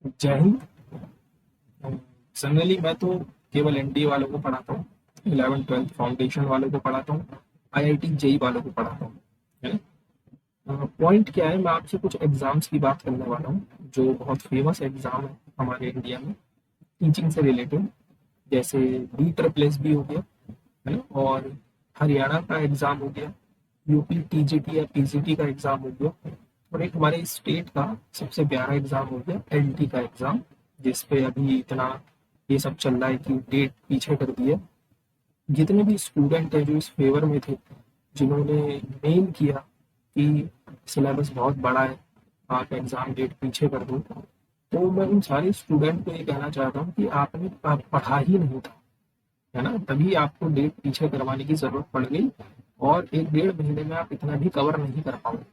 जय हिंद। जनरली मैं तो केवल एनडीए वालों को पढ़ाता हूँ, 11th 12th फाउंडेशन वालों को पढ़ाता हूँ, आईआईटी जेई वालों को पढ़ाता हूँ, है ना। पॉइंट क्या है, मैं आपसे कुछ एग्जाम्स की बात करने वाला हूँ जो बहुत फेमस एग्जाम है हमारे इंडिया में टीचिंग से रिलेटेड। जैसे बी ट्रिपल एस बी हो गया, है ना, और हरियाणा का एग्जाम हो गया, यूपी टीजीटी या पीजीटी का एग्जाम हो गया, और एक हमारे स्टेट का सबसे प्यारा एग्जाम हो गया एलटी का एग्जाम, जिसपे अभी इतना ये सब चल रहा है कि डेट पीछे कर दी है। जितने भी स्टूडेंट हैं जो इस फेवर में थे, जिन्होंने मेल किया कि सिलेबस बहुत बड़ा है, आप एग्जाम डेट पीछे कर दो, तो मैं उन सारे स्टूडेंट को ये कहना चाहता हूँ कि आपने पढ़ा ही नहीं था, है ना, तभी आपको डेट पीछे करवाने की जरूरत पड़ गई और 1 डेढ़ महीने में आप इतना भी कवर नहीं कर पाओगे।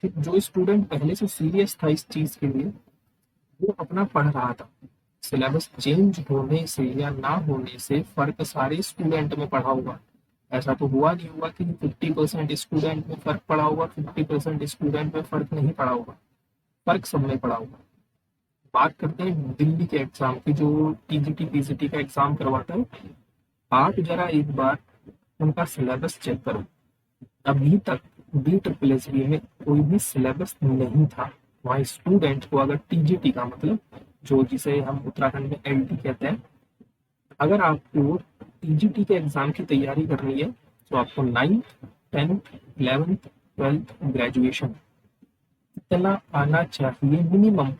ठीक, जो स्टूडेंट पहले से सीरियस था इस चीज के लिए, वो अपना पढ़ रहा था। सिलेबस चेंज होने से या ना होने से फर्क सारे स्टूडेंट में पड़ा होगा। ऐसा तो हुआ नहीं होगा कि 50% स्टूडेंट में फर्क पड़ा होगा, 50% स्टूडेंट में फर्क नहीं पड़ा होगा। फर्क सब में पड़ा होगा। बात करते हैं दिल्ली के एग्जाम की, जो टीजीटी पीजीटी का एग्जाम करवाता है। आप जरा एक बार उनका सिलेबस चेक करो। अभी तक बी ट्रिपल एस बी में कोई भी सिलेबस नहीं था। वहाँ स्टूडेंट को अगर टीजीटी का मतलब, जो जिसे हम उत्तराखंड में एलटी कहते हैं, अगर आपको टीजीटी के एग्जाम की तैयारी करनी है तो आपको 9th 10th 11th 12th graduation इतना आना चाहिए मिनिमम।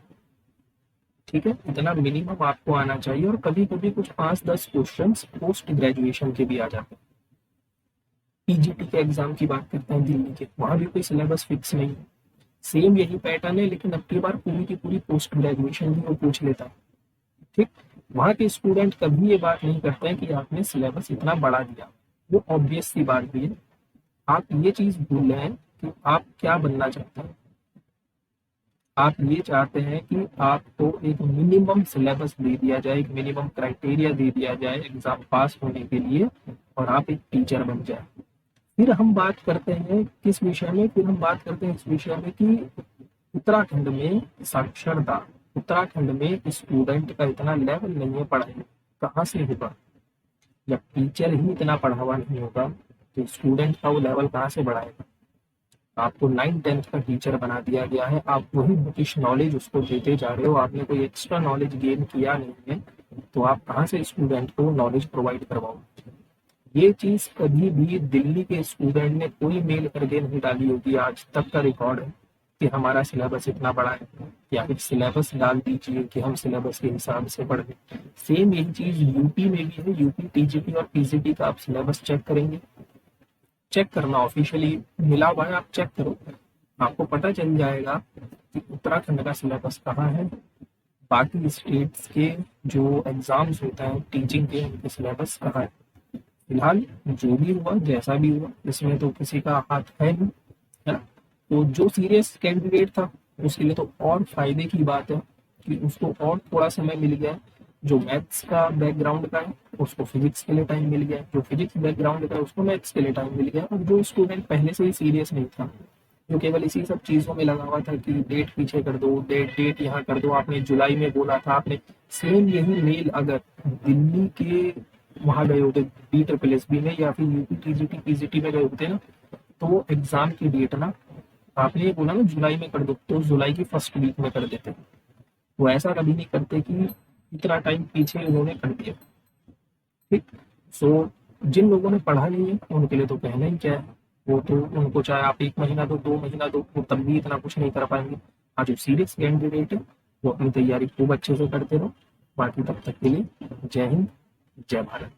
ठीक है, इतना मिनिमम आपको आना चाहिए, और कभी कभी कुछ 5-10 क्वेश्चन पोस्ट ग्रेजुएशन के भी आ जाते हैं। पीजीटी के एग्जाम की बात करते हैं दिल्ली के, वहां भी कोई सिलेबस फिक्स नहीं है। सेम यही पैटर्न है, लेकिन अब की बार पूरी की पूरी पोस्ट ग्रेजुएशन भी वो पूछ लेता है। ठीक, वहाँ के स्टूडेंट कभी ये बात नहीं करते हैं कि आपने सिलेबस इतना बढ़ा दिया। वो ऑब्वियस सी बात भी है। आप ये चीज भूल रहे हैं कि आप क्या बनना चाहते हैं। आप ये चाहते हैं कि आपको एक मिनिमम सिलेबस दे दिया जाए, एक मिनिमम क्राइटेरिया दे दिया जाए एग्जाम पास होने के लिए, और आप एक टीचर बन जाए। फिर हम बात करते हैं किस विषय में, फिर हम बात करते हैं इस विषय में कि उत्तराखंड में साक्षरता, उत्तराखंड में स्टूडेंट का इतना लेवल नहीं है पढ़ाई में, कहाँ से होगा। जब टीचर ही इतना पढ़ावा नहीं होगा तो स्टूडेंट का वो लेवल कहाँ से बढ़ाएगा। आपको 9th 10th का टीचर बना दिया गया है, आप वही बुकिश नॉलेज उसको देते जा रहे हो, आपने कोई एक्स्ट्रा नॉलेज गेन किया नहीं है, तो आप कहाँ से स्टूडेंट को नॉलेज प्रोवाइड करवाओगे। ये चीज कभी भी दिल्ली के स्टूडेंट ने कोई मेल करके नहीं डाली होगी, आज तक का रिकॉर्ड है कि हमारा सिलेबस इतना बड़ा है, या फिर सिलेबस डाल दीजिए कि हम सिलेबस के हिसाब से पढ़ लें। सेम यही चीज यूपी में भी है। यूपी टीजीटी और पीजीटी का आप सिलेबस चेक करेंगे, चेक करना ऑफिशियली मिला हुआ है, आप चेक करो, आपको पता चल जाएगा कि उत्तराखंड का सिलेबस कहाँ है, बाकी स्टेट्स के जो एग्जाम्स होते हैं टीचिंग के, उनके सिलेबस कहाँ है। फिलहाल जो भी हुआ जैसा भी हुआ, इसमें तो किसी का हाथ है नहीं, है ना। तो जो सीरियस कैंडिडेट था उसके लिए तो और फायदे की बात है कि उसको और थोड़ा समय मिल गया। जो मैथ्स का बैकग्राउंड का है उसको फिजिक्स के लिए टाइम मिल गया, जो फिजिक्स बैकग्राउंड का है उसको मैथ्स के लिए टाइम मिल गया, और जो स्टूडेंट पहले से ही सीरियस नहीं था, जो केवल इसी सब चीजों में लगा हुआ था कि डेट पीछे कर दो, डेट यहाँ कर दो, आपने जुलाई में बोला था, आपने सेम यही मेल अगर दिल्ली के वहां गए होते बी ट्रिपल एस बी में या फिर यूपी टीजीटी पीजीटी में गए होते ना, तो वो एग्जाम की डेट ना, आपने ये बोला ना जुलाई में कर दो, तो जुलाई की फर्स्ट वीक में कर देते। वो ऐसा कभी नहीं करते कि इतना टाइम पीछे उन्होंने कर दिया। ठीक, सो जिन लोगों ने पढ़ा नहीं है उनके लिए तो कहना ही क्या है। वो तो उनको चाहे आप 1 महीना दो, 2 महीना दो, वो तब भी इतना कुछ नहीं कर पाएंगे। हाँ, जो सीरियस कैंडिडेट है वो अपनी तैयारी खूब अच्छे से करते रहो। बाकी तब तक के लिए जय हिंद, जय भारत।